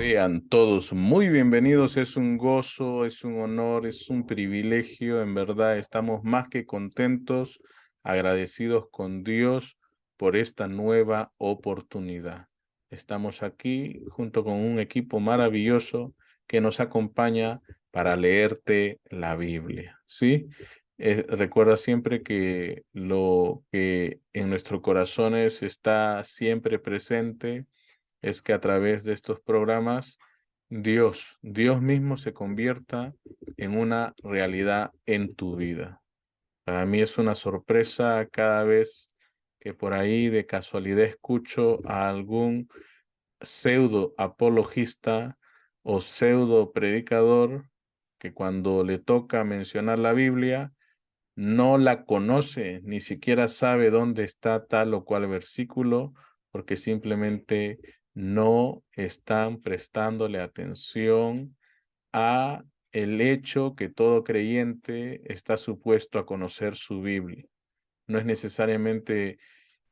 Sean todos muy bienvenidos, es un gozo, es un honor, es un privilegio, en verdad estamos más que contentos, agradecidos con Dios por esta nueva oportunidad. Estamos aquí junto con un equipo maravilloso que nos acompaña para leerte la Biblia, ¿sí? Recuerda siempre que lo que en nuestros corazones está siempre presente es que a través de estos programas Dios mismo se convierta en una realidad en tu vida. Para mí es una sorpresa cada vez que por ahí de casualidad escucho a algún pseudo apologista o pseudo predicador que cuando le toca mencionar la Biblia no la conoce, ni siquiera sabe dónde está tal o cual versículo, porque simplemente no están prestándole atención a el hecho que todo creyente está supuesto a conocer su Biblia. No es necesariamente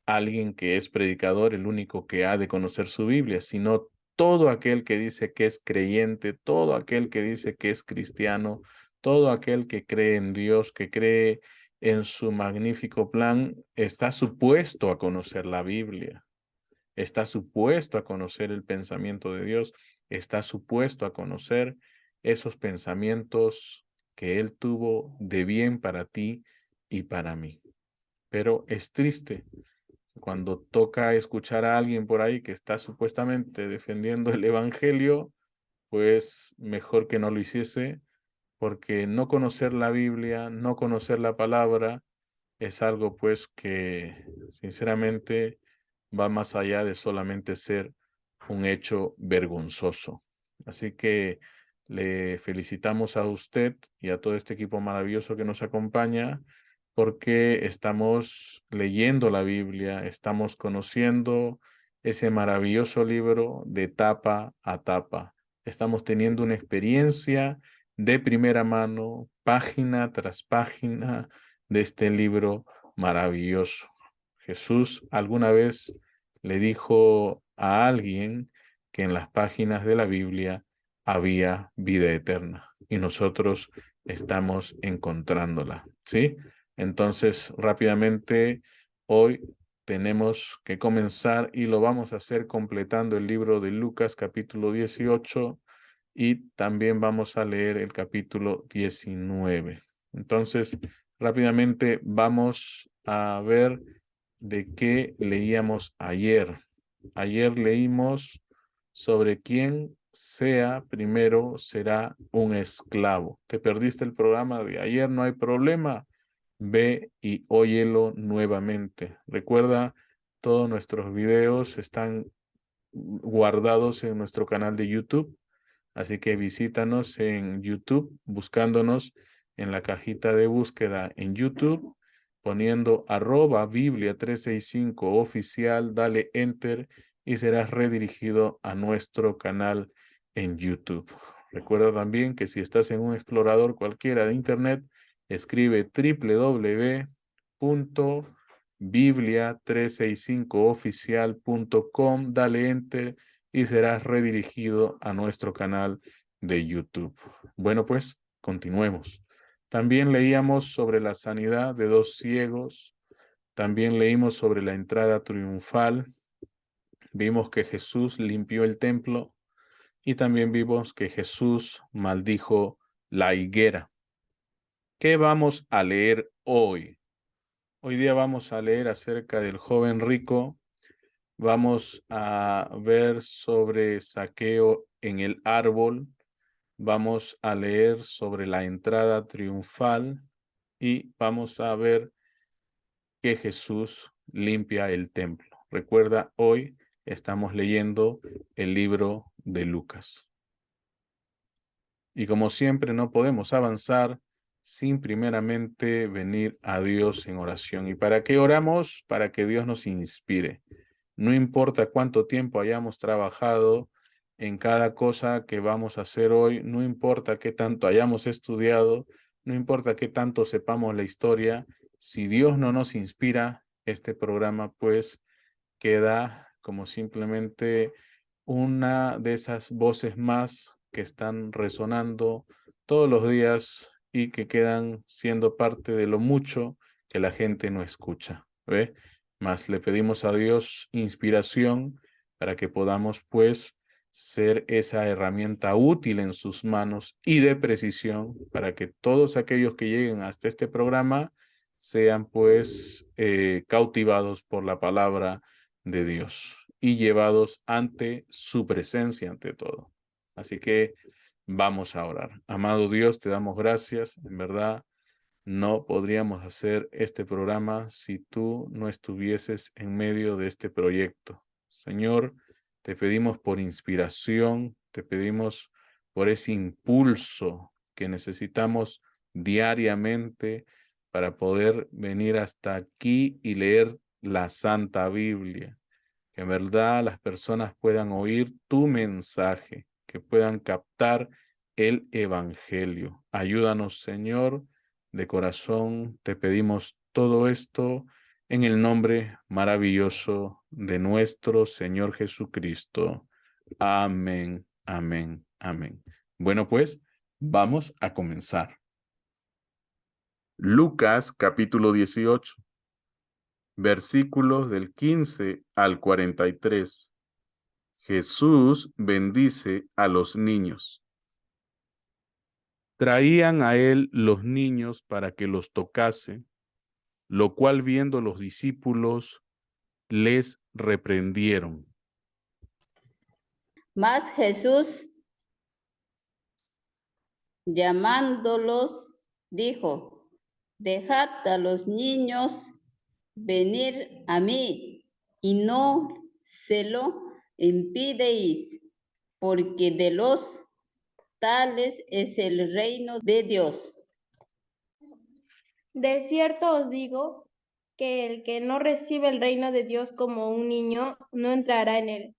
alguien que es predicador el único que ha de conocer su Biblia, sino todo aquel que dice que es creyente, todo aquel que dice que es cristiano, todo aquel que cree en Dios, que cree en su magnífico plan, está supuesto a conocer la Biblia, está supuesto a conocer el pensamiento de Dios, está supuesto a conocer esos pensamientos que Él tuvo de bien para ti y para mí. Pero es triste cuando toca escuchar a alguien por ahí que está supuestamente defendiendo el evangelio, pues mejor que no lo hiciese, porque no conocer la Biblia, no conocer la palabra, es algo pues que sinceramente va más allá de solamente ser un hecho vergonzoso. Así que le felicitamos a usted y a todo este equipo maravilloso que nos acompaña porque estamos leyendo la Biblia, estamos conociendo ese maravilloso libro de tapa a tapa. Estamos teniendo una experiencia de primera mano, página tras página de este libro maravilloso. Jesús alguna vez le dijo a alguien que en las páginas de la Biblia había vida eterna y nosotros estamos encontrándola, ¿sí? Entonces, rápidamente, hoy tenemos que comenzar y lo vamos a hacer completando el libro de Lucas capítulo 18 y también vamos a leer el capítulo 19. Entonces, rápidamente vamos a ver de qué leíamos ayer. Ayer leímos sobre quién sea primero será un esclavo. ¿Te perdiste el programa de ayer? No hay problema. Ve y óyelo nuevamente. Recuerda, todos nuestros videos están guardados en nuestro canal de YouTube. Así que visítanos en YouTube, buscándonos en la cajita de búsqueda en YouTube, poniendo @Biblia365 oficial, dale enter y serás redirigido a nuestro canal en YouTube. Recuerda también que si estás en un explorador cualquiera de Internet, escribe www.biblia365oficial.com, dale enter y serás redirigido a nuestro canal de YouTube. Bueno, pues continuemos. También leíamos sobre la sanidad de 2 ciegos. También leímos sobre la entrada triunfal. Vimos que Jesús limpió el templo y también vimos que Jesús maldijo la higuera. ¿Qué vamos a leer hoy? Hoy día vamos a leer acerca del joven rico. Vamos a ver sobre saqueo en el árbol. Vamos a leer sobre la entrada triunfal y vamos a ver que Jesús limpia el templo. Recuerda, hoy estamos leyendo el libro de Lucas. Y como siempre, no podemos avanzar sin primeramente venir a Dios en oración. ¿Y para qué oramos? Para que Dios nos inspire. No importa cuánto tiempo hayamos trabajado en cada cosa que vamos a hacer hoy, no importa qué tanto hayamos estudiado, no importa qué tanto sepamos la historia, si Dios no nos inspira, este programa pues queda como simplemente una de esas voces más que están resonando todos los días y que quedan siendo parte de lo mucho que la gente no escucha, ¿ve? Mas le pedimos a Dios inspiración para que podamos, pues, ser esa herramienta útil en sus manos y de precisión para que todos aquellos que lleguen hasta este programa sean, pues, cautivados por la palabra de Dios y llevados ante su presencia ante todo. Así que vamos a orar. Amado Dios, te damos gracias. En verdad, no podríamos hacer este programa si tú no estuvieses en medio de este proyecto. Señor, te pedimos por inspiración, te pedimos por ese impulso que necesitamos diariamente para poder venir hasta aquí y leer la Santa Biblia. Que en verdad las personas puedan oír tu mensaje, que puedan captar el Evangelio. Ayúdanos, Señor, de corazón te pedimos todo esto en el nombre maravilloso de nuestro Señor Jesucristo. Amén, amén, amén. Bueno, pues vamos a comenzar. Lucas capítulo 18, versículos del 15 al 43. Jesús bendice a los niños. Traían a él los niños para que los tocase, lo cual viendo los discípulos les reprendieron. Mas Jesús, llamándolos, dijo: Dejad a los niños venir a mí, y no se lo impidéis, porque de los tales es el reino de Dios. De cierto os digo que el que no recibe el reino de Dios como un niño, no entrará en él.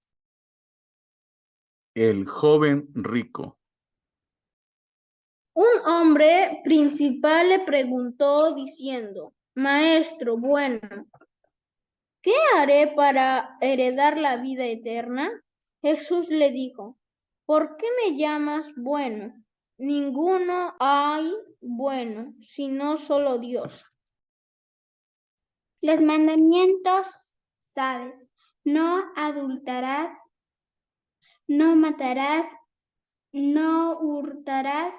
El joven rico. Un hombre principal le preguntó diciendo: Maestro bueno, ¿qué haré para heredar la vida eterna? Jesús le dijo: ¿por qué me llamas bueno? Ninguno hay bueno, sino solo Dios. Los mandamientos, sabes: no adulterarás, no matarás, no hurtarás,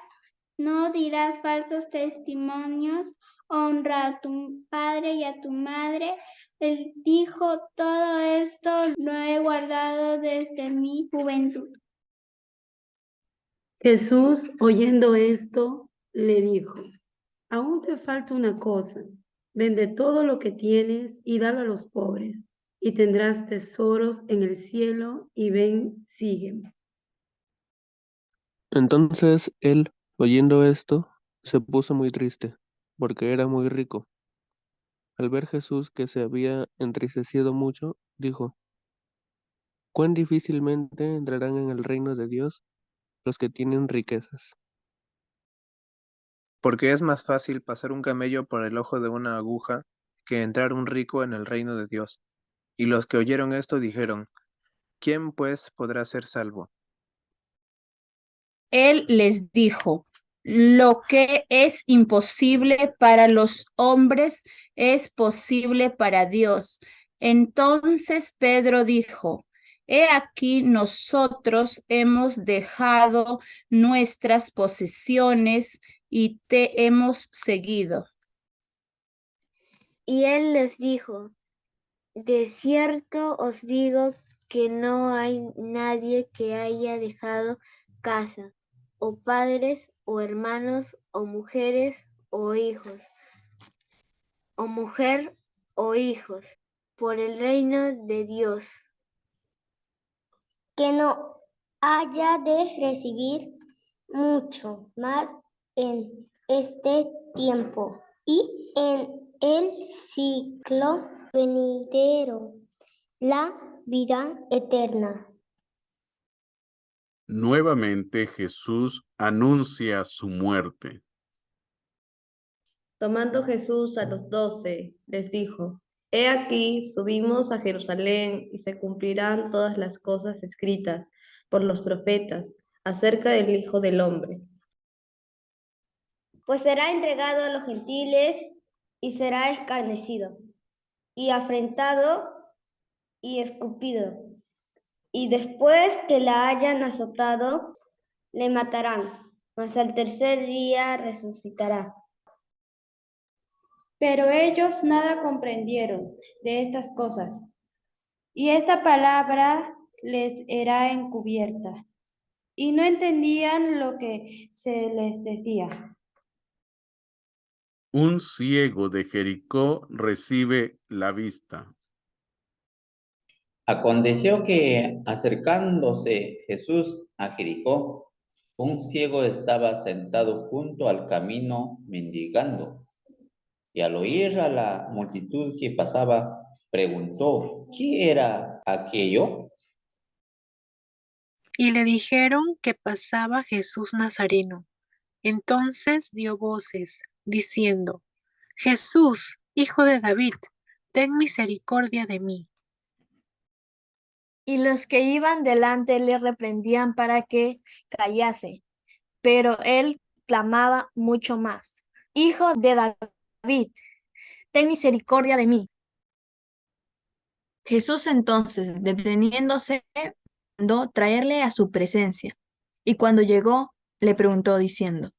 no dirás falsos testimonios, honra a tu padre y a tu madre. Él dijo: todo esto lo he guardado desde mi juventud. Jesús, oyendo esto, le dijo: aún te falta una cosa. Vende todo lo que tienes y dalo a los pobres, y tendrás tesoros en el cielo, y ven, sígueme. Entonces él, oyendo esto, se puso muy triste, porque era muy rico. Al ver Jesús que se había entristecido mucho, dijo: cuán difícilmente entrarán en el reino de Dios los que tienen riquezas. Porque es más fácil pasar un camello por el ojo de una aguja que entrar un rico en el reino de Dios. Y los que oyeron esto dijeron: ¿quién pues podrá ser salvo? Él les dijo: lo que es imposible para los hombres es posible para Dios. Entonces Pedro dijo: he aquí, nosotros hemos dejado nuestras posesiones y te hemos seguido. Y él les dijo: de cierto os digo que no hay nadie que haya dejado casa, o padres, o hermanos, o mujeres, o hijos, o mujer, o hijos, por el reino de Dios, que no haya de recibir mucho más en este tiempo y en el siglo venidero, la vida eterna. Nuevamente Jesús anuncia su muerte. Tomando Jesús a los 12, les dijo: He aquí, subimos a Jerusalén y se cumplirán todas las cosas escritas por los profetas acerca del Hijo del Hombre. Pues será entregado a los gentiles y será escarnecido y afrentado y escupido. Y después que la hayan azotado, le matarán, mas al tercer día resucitará. Pero ellos nada comprendieron de estas cosas, y esta palabra les era encubierta, y no entendían lo que se les decía. Un ciego de Jericó recibe la vista. Aconteció que, acercándose Jesús a Jericó, un ciego estaba sentado junto al camino mendigando, y al oír a la multitud que pasaba, preguntó, ¿qué era aquello? Y le dijeron que pasaba Jesús Nazareno. Entonces dio voces, diciendo, Jesús, hijo de David, ten misericordia de mí. Y los que iban delante le reprendían para que callase. Pero él clamaba mucho más, Hijo de David, ten misericordia de mí. Jesús entonces, deteniéndose, mandó traerle a su presencia. Y cuando llegó, le preguntó diciendo,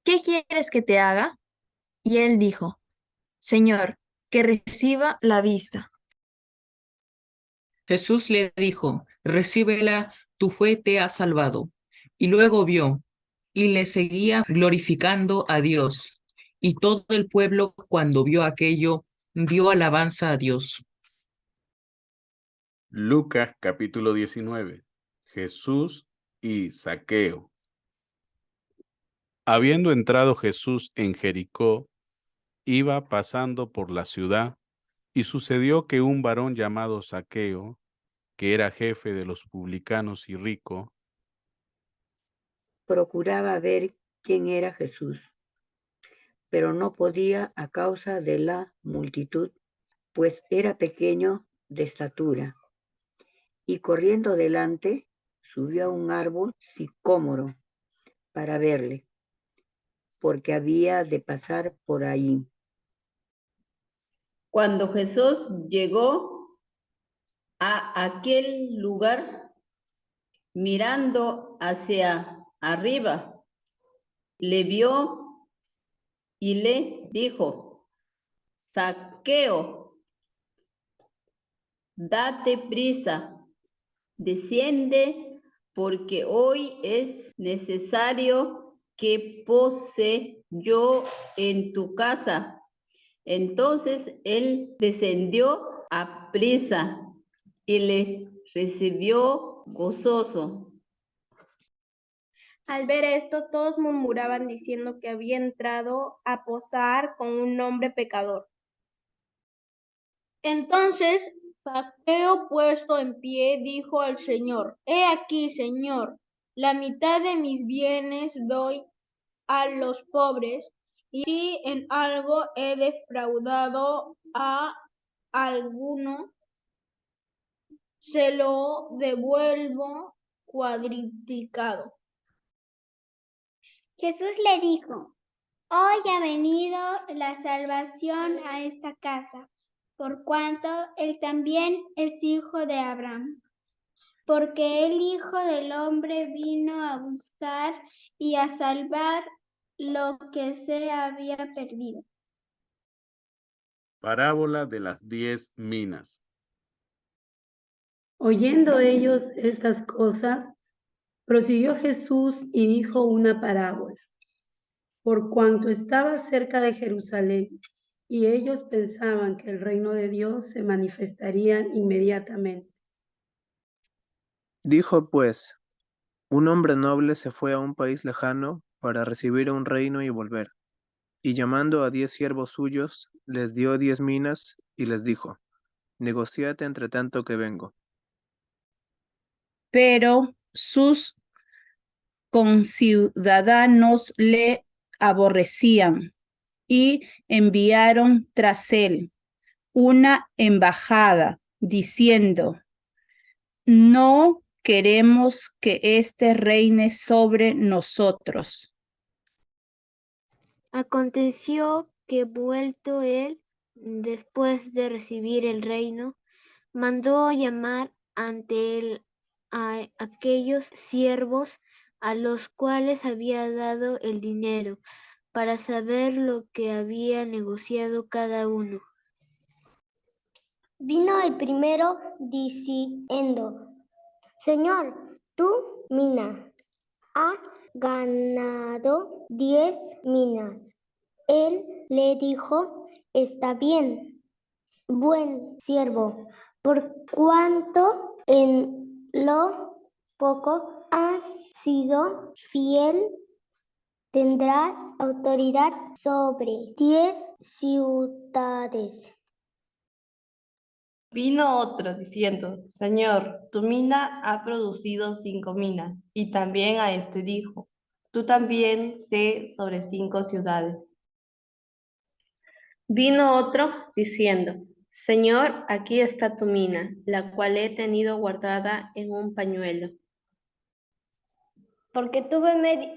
¿qué quieres que te haga? Y él dijo, Señor, que reciba la vista. Jesús le dijo, recíbela, tu fe te ha salvado. Y luego vio, y le seguía glorificando a Dios. Y todo el pueblo, cuando vio aquello, dio alabanza a Dios. Lucas capítulo 19. Jesús y Zaqueo. Habiendo entrado Jesús en Jericó, iba pasando por la ciudad, y sucedió que un varón llamado Zaqueo, que era jefe de los publicanos y rico, procuraba ver quién era Jesús, pero no podía a causa de la multitud, pues era pequeño de estatura. Y corriendo delante, subió a un árbol sicómoro para verle, porque había de pasar por ahí. Cuando Jesús llegó a aquel lugar, mirando hacia arriba, le vio y le dijo, Zaqueo, date prisa, desciende, porque hoy es necesario que pose yo en tu casa. Entonces él descendió a prisa y le recibió gozoso. Al ver esto, todos murmuraban diciendo que había entrado a posar con un hombre pecador. Entonces Zaqueo, puesto en pie, dijo al Señor, He aquí, Señor, la mitad de mis bienes doy a los pobres, y si en algo he defraudado a alguno, se lo devuelvo cuadriplicado. Jesús le dijo, hoy ha venido la salvación a esta casa, por cuanto él también es hijo de Abraham. Porque el Hijo del Hombre vino a buscar y a salvar lo que se había perdido. Parábola de las 10 minas. Oyendo ellos estas cosas, prosiguió Jesús y dijo una parábola. Por cuanto estaba cerca de Jerusalén, y ellos pensaban que el reino de Dios se manifestaría inmediatamente. Dijo pues, un hombre noble se fue a un país lejano para recibir un reino y volver. Y llamando a 10 siervos suyos, les dio 10 minas y les dijo, negociad entre tanto que vengo. Pero sus conciudadanos le aborrecían y enviaron tras él una embajada diciendo, no queremos que éste reine sobre nosotros. Aconteció que vuelto él, después de recibir el reino, mandó llamar ante él a aquellos siervos a los cuales había dado el dinero, para saber lo que había negociado cada uno. Vino el primero diciendo, Señor, tu mina ha ganado 10 minas. Él le dijo, está bien, buen siervo, por cuanto en lo poco has sido fiel, tendrás autoridad sobre 10 ciudades. Vino otro diciendo, Señor, tu mina ha producido 5 minas. Y también a este dijo, tú también sé sobre 5 ciudades. Vino otro diciendo, Señor, aquí está tu mina, la cual he tenido guardada en un pañuelo. Porque tuve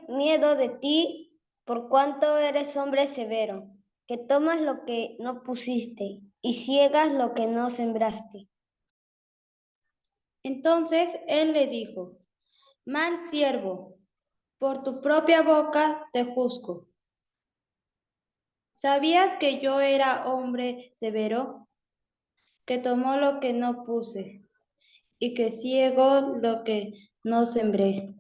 miedo de ti, por cuanto eres hombre severo, que tomas lo que no pusiste y ciegas lo que no sembraste. Entonces él le dijo, mal siervo, por tu propia boca te juzgo. ¿Sabías que yo era hombre severo, que tomó lo que no puse y que ciego lo que no sembré?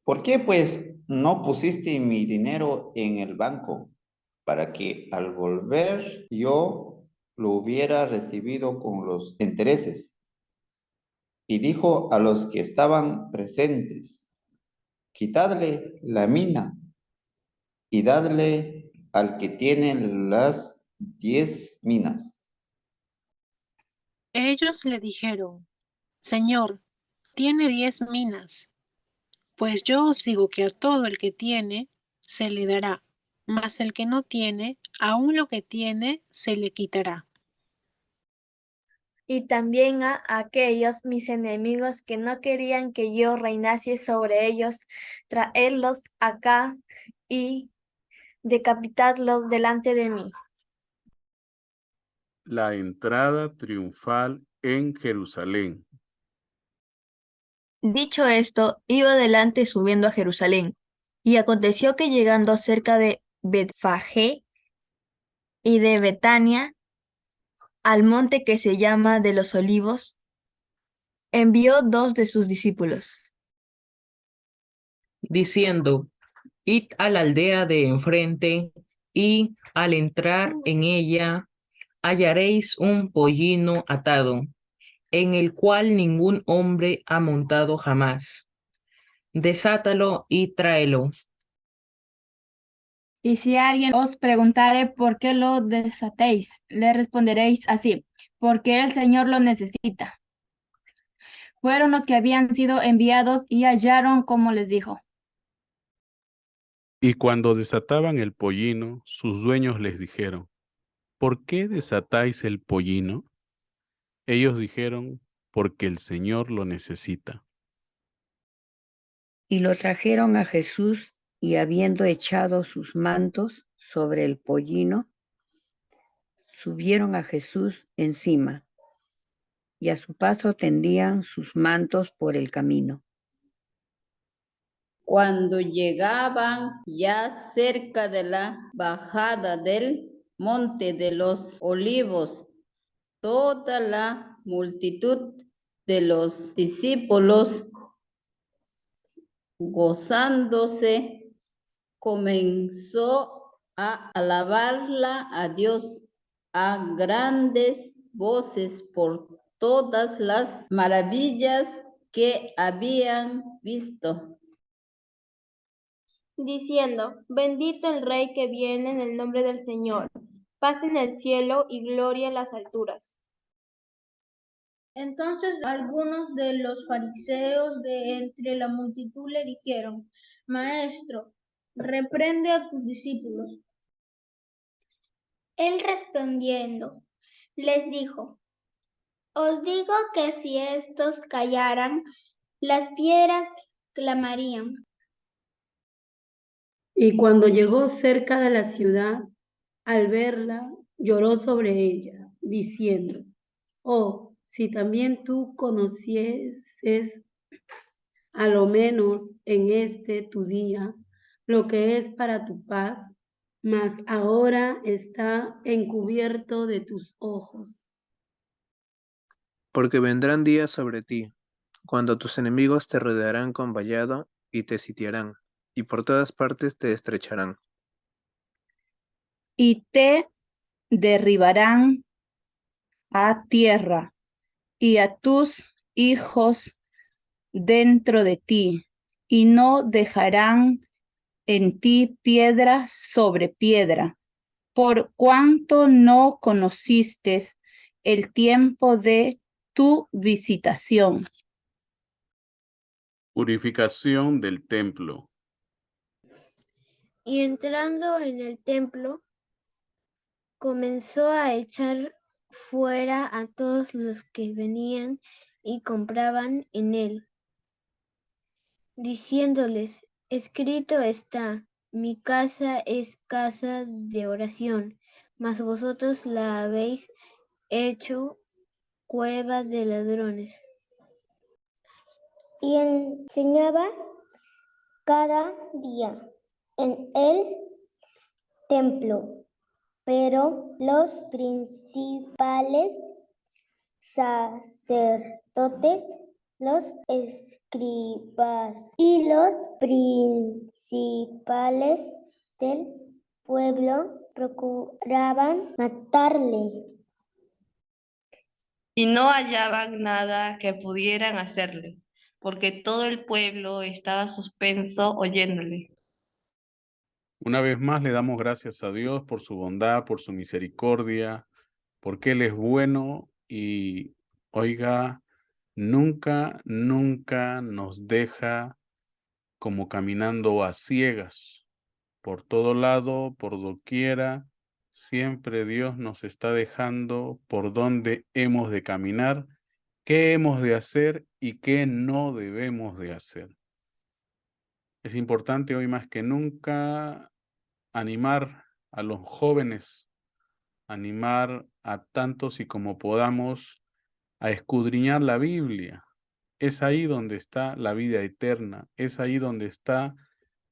¿Por qué pues no pusiste mi dinero en el banco para que al volver yo lo hubiera recibido con los intereses? Y dijo a los que estaban presentes, quitadle la mina y dadle al que tiene las 10 minas. Ellos le dijeron, Señor, tiene 10 minas. Pues yo os digo que a todo el que tiene, se le dará, mas el que no tiene, aun lo que tiene, se le quitará. Y también a aquellos mis enemigos que no querían que yo reinase sobre ellos, traerlos acá y decapitarlos delante de mí. La entrada triunfal en Jerusalén. Dicho esto, iba adelante subiendo a Jerusalén. Y aconteció que llegando cerca de Betfagé y de Betania, al monte que se llama de los Olivos, envió 2 de sus discípulos, diciendo, id a la aldea de enfrente, y al entrar en ella hallaréis un pollino atado, en el cual ningún hombre ha montado jamás. Desátalo y tráelo. Y si alguien os preguntare por qué lo desatéis, le responderéis así, porque el Señor lo necesita. Fueron los que habían sido enviados y hallaron como les dijo. Y cuando desataban el pollino, sus dueños les dijeron, ¿por qué desatáis el pollino? Ellos dijeron, porque el Señor lo necesita. Y lo trajeron a Jesús, y habiendo echado sus mantos sobre el pollino, subieron a Jesús encima, y a su paso tendían sus mantos por el camino. Cuando llegaban ya cerca de la bajada del monte de los olivos, toda la multitud de los discípulos, gozándose, comenzó a alabarla a Dios a grandes voces por todas las maravillas que habían visto, diciendo, bendito el Rey que viene en el nombre del Señor, paz en el cielo y gloria en las alturas. Entonces algunos de los fariseos de entre la multitud le dijeron, Maestro, reprende a tus discípulos. Él respondiendo, les dijo, os digo que si estos callaran, las piedras clamarían. Y cuando llegó cerca de la ciudad, al verla, lloró sobre ella, diciendo, oh, si también tú conocieses, a lo menos en este tu día, lo que es para tu paz, mas ahora está encubierto de tus ojos. Porque vendrán días sobre ti, cuando tus enemigos te rodearán con vallado y te sitiarán, y por todas partes te estrecharán. Y te derribarán a tierra y a tus hijos dentro de ti, y no dejarán en ti piedra sobre piedra, por cuanto no conociste el tiempo de tu visitación. Purificación del templo. Y entrando en el templo, comenzó a echar fuera a todos los que venían y compraban en él, diciéndoles, escrito está, mi casa es casa de oración, mas vosotros la habéis hecho cueva de ladrones. Y enseñaba cada día en el templo, pero los principales sacerdotes, los escribas y los principales del pueblo procuraban matarle. Y no hallaban nada que pudieran hacerle, porque todo el pueblo estaba suspenso oyéndole. Una vez más le damos gracias a Dios por su bondad, por su misericordia, porque Él es bueno y, oiga, nunca nos deja como caminando a ciegas. Por todo lado, por doquiera, siempre Dios nos está dejando por dónde hemos de caminar, qué hemos de hacer y qué no debemos de hacer. Es importante hoy más que nunca animar a los jóvenes, animar a tantos y como podamos a escudriñar la Biblia. Es ahí donde está la vida eterna, es ahí donde está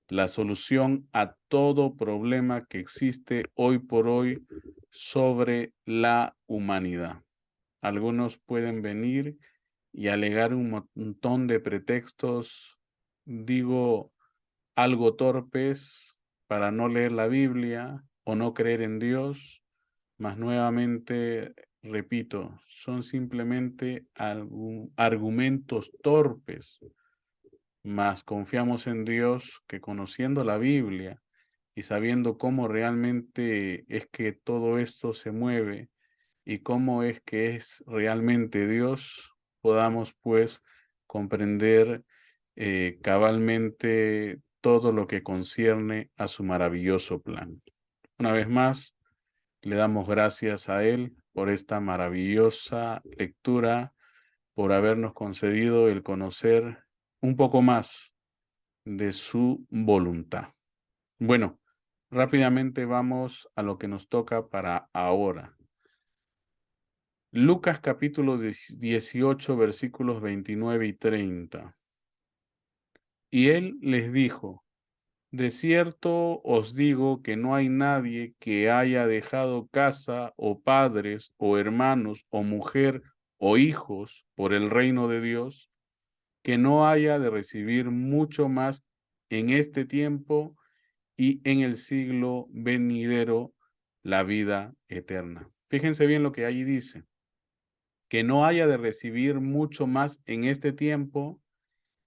la solución a todo problema que existe hoy por hoy sobre la humanidad. Algunos pueden venir y alegar un montón de pretextos, digo, algo torpes para no leer la Biblia o no creer en Dios, mas nuevamente, repito, son simplemente argumentos torpes, mas confiamos en Dios que conociendo la Biblia y sabiendo cómo realmente es que todo esto se mueve y cómo es que es realmente Dios, podamos pues comprender cabalmente todo lo que concierne a su maravilloso plan. Una vez más, le damos gracias a Él por esta maravillosa lectura, por habernos concedido el conocer un poco más de su voluntad. Bueno, rápidamente vamos a lo que nos toca para ahora. Lucas capítulo 18, versículos 29 y 30. Y él les dijo, de cierto os digo que no hay nadie que haya dejado casa o padres o hermanos o mujer o hijos por el reino de Dios, que no haya de recibir mucho más en este tiempo y en el siglo venidero la vida eterna. Fíjense bien lo que allí dice, que no haya de recibir mucho más en este tiempo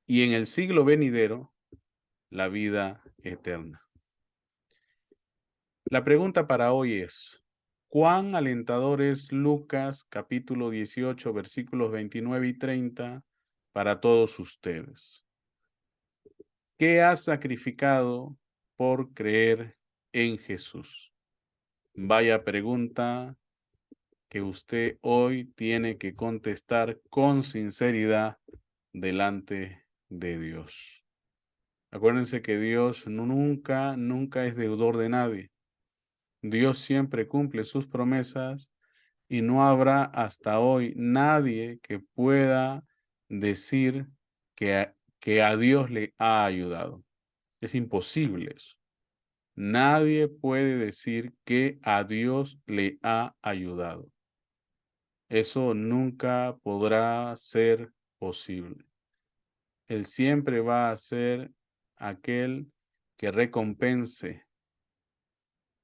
y en el siglo venidero la vida eterna. La pregunta para hoy es, ¿cuán alentador es Lucas capítulo 18 versículos 29 y 30 para todos ustedes? ¿Qué has sacrificado por creer en Jesús? Vaya pregunta que usted hoy tiene que contestar con sinceridad delante de Dios. Acuérdense que Dios nunca es deudor de nadie. Dios siempre cumple sus promesas y no habrá hasta hoy nadie que pueda decir que a Dios le ha ayudado. Es imposible eso. Nadie puede decir que a Dios le ha ayudado. Eso nunca podrá ser posible. Él siempre va a ser aquel que recompense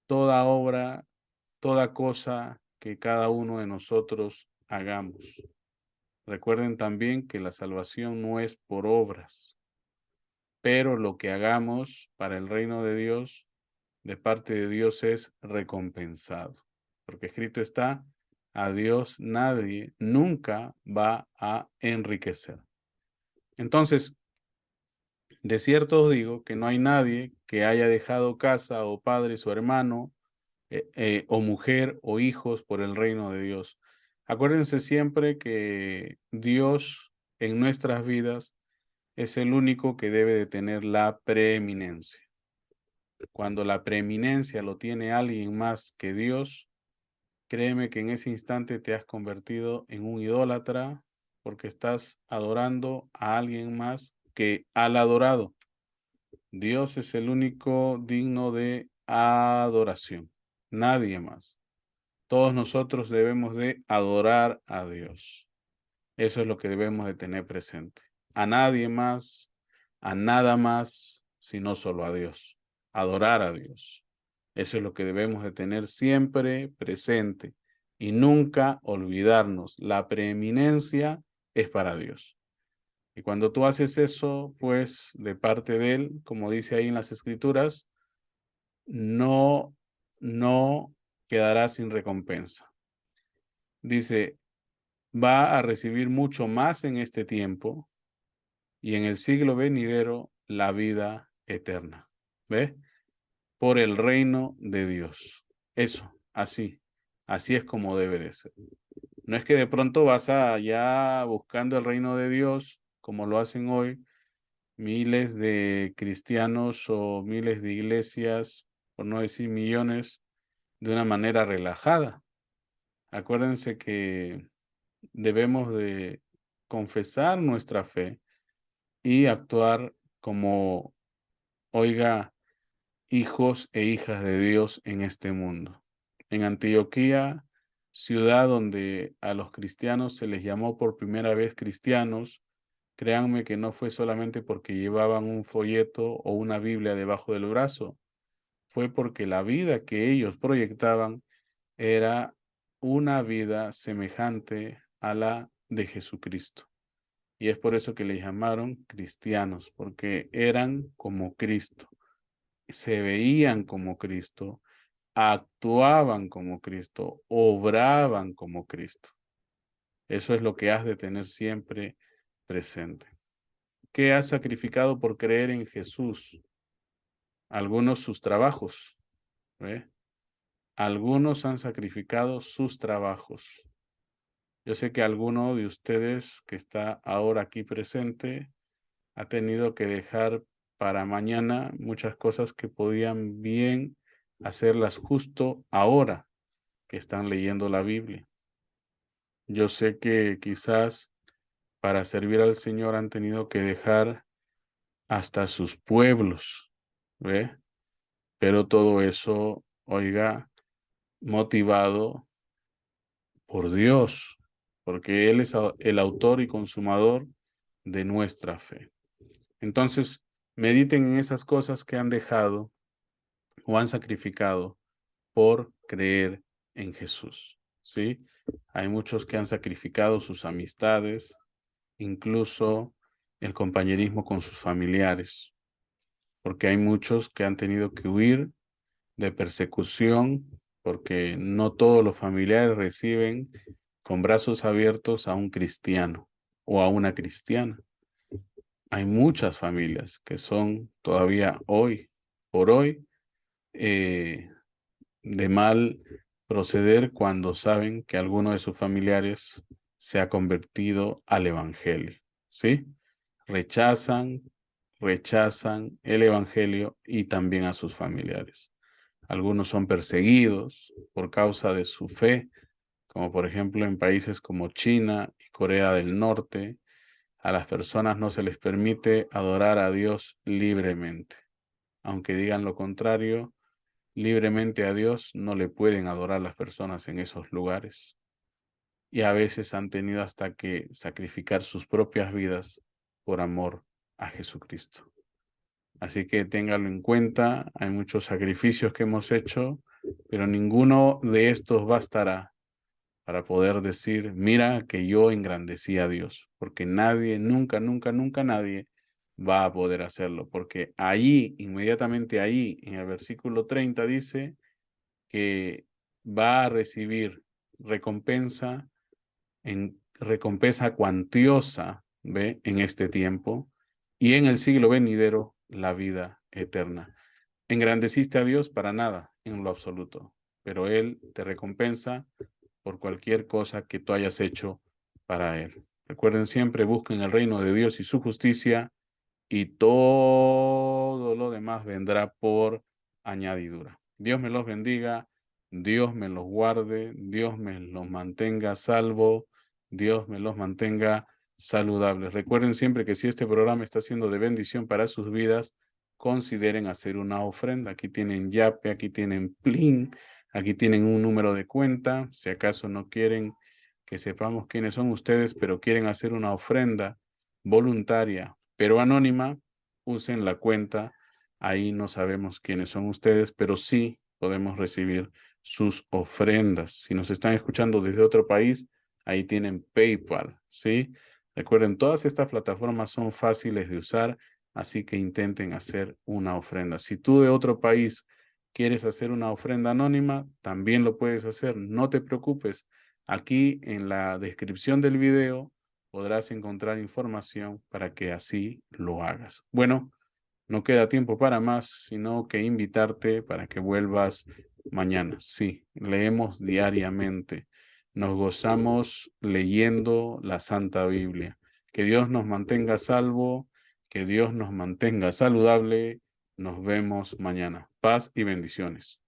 toda obra, toda cosa que cada uno de nosotros hagamos. Recuerden también que la salvación no es por obras, pero lo que hagamos para el reino de Dios, de parte de Dios, es recompensado. Porque escrito está, a Dios nadie nunca va a enriquecer. Entonces, de cierto os digo que no hay nadie que haya dejado casa o padres o hermano o mujer o hijos por el reino de Dios. Acuérdense siempre que Dios en nuestras vidas es el único que debe de tener la preeminencia. Cuando la preeminencia lo tiene alguien más que Dios, créeme que en ese instante te has convertido en un idólatra porque estás adorando a alguien más que al adorado. Dios es el único digno de adoración, nadie más. Todos nosotros debemos de adorar a Dios. Eso es lo que debemos de tener presente. A nadie más, a nada más, sino solo a Dios. Adorar a Dios. Eso es lo que debemos de tener siempre presente y nunca olvidarnos. La preeminencia es para Dios. Y cuando tú haces eso, pues de parte de Él, como dice ahí en las Escrituras, no quedará sin recompensa. Dice, va a recibir mucho más en este tiempo y en el siglo venidero la vida eterna. ¿Ve? Por el reino de Dios. Eso, así es como debe de ser. No es que de pronto vas allá buscando el reino de Dios, como lo hacen hoy miles de cristianos o miles de iglesias, por no decir millones, de una manera relajada. Acuérdense que debemos de confesar nuestra fe y actuar como, oiga, hijos e hijas de Dios en este mundo. En Antioquía, ciudad donde a los cristianos se les llamó por primera vez cristianos, créanme que no fue solamente porque llevaban un folleto o una Biblia debajo del brazo, fue porque la vida que ellos proyectaban era una vida semejante a la de Jesucristo. Y es por eso que les llamaron cristianos, porque eran como Cristo, se veían como Cristo, actuaban como Cristo, obraban como Cristo. Eso es lo que has de tener siempre presente. ¿Qué has sacrificado por creer en Jesús? Algunos sus trabajos, ¿ve? Algunos han sacrificado sus trabajos. Yo sé que alguno de ustedes que está ahora aquí presente ha tenido que dejar para mañana muchas cosas que podían bien hacerlas justo ahora que están leyendo la Biblia. Yo sé que quizás para servir al Señor han tenido que dejar hasta sus pueblos, ¿ve? Pero todo eso, oiga, motivado por Dios, porque Él es el autor y consumador de nuestra fe. Entonces, mediten en esas cosas que han dejado o han sacrificado por creer en Jesús, ¿sí? Hay muchos que han sacrificado sus amistades, incluso el compañerismo con sus familiares, porque hay muchos que han tenido que huir de persecución, porque no todos los familiares reciben con brazos abiertos a un cristiano o a una cristiana. Hay muchas familias que son todavía hoy, por hoy, de mal proceder cuando saben que alguno de sus familiares se ha convertido al Evangelio, ¿sí? Rechazan el Evangelio y también a sus familiares. Algunos son perseguidos por causa de su fe, como por ejemplo en países como China y Corea del Norte. A las personas no se les permite adorar a Dios libremente. Aunque digan lo contrario, libremente a Dios no le pueden adorar las personas en esos lugares. Y a veces han tenido hasta que sacrificar sus propias vidas por amor a Jesucristo. Así que téngalo en cuenta, hay muchos sacrificios que hemos hecho, pero ninguno de estos bastará para poder decir, mira que yo engrandecí a Dios, porque nadie, nunca, nunca, nunca nadie va a poder hacerlo, porque ahí, inmediatamente ahí, en el versículo 30 dice que va a recibir recompensa cuantiosa, ¿ve? En este tiempo, y en el siglo venidero, la vida eterna. ¿Engrandeciste a Dios? Para nada, en lo absoluto, pero Él te recompensa por cualquier cosa que tú hayas hecho para Él. Recuerden siempre, busquen el reino de Dios y su justicia, y todo lo demás vendrá por añadidura. Dios me los bendiga, Dios me los guarde, Dios me los mantenga salvo, Dios me los mantenga saludables. Recuerden siempre que si este programa está siendo de bendición para sus vidas, consideren hacer una ofrenda. Aquí tienen Yape, aquí tienen Plin, aquí tienen un número de cuenta. Si acaso no quieren que sepamos quiénes son ustedes, pero quieren hacer una ofrenda voluntaria, pero anónima, usen la cuenta. Ahí no sabemos quiénes son ustedes, pero sí podemos recibir sus ofrendas. Si nos están escuchando desde otro país, ahí tienen PayPal, ¿sí? Recuerden, todas estas plataformas son fáciles de usar, así que intenten hacer una ofrenda. Si tú de otro país quieres hacer una ofrenda anónima, también lo puedes hacer. No te preocupes. Aquí en la descripción del video podrás encontrar información para que así lo hagas. Bueno, no queda tiempo para más, sino que invitarte para que vuelvas mañana. Sí, leemos diariamente. Nos gozamos leyendo la Santa Biblia. Que Dios nos mantenga salvo, que Dios nos mantenga saludable. Nos vemos mañana. Paz y bendiciones.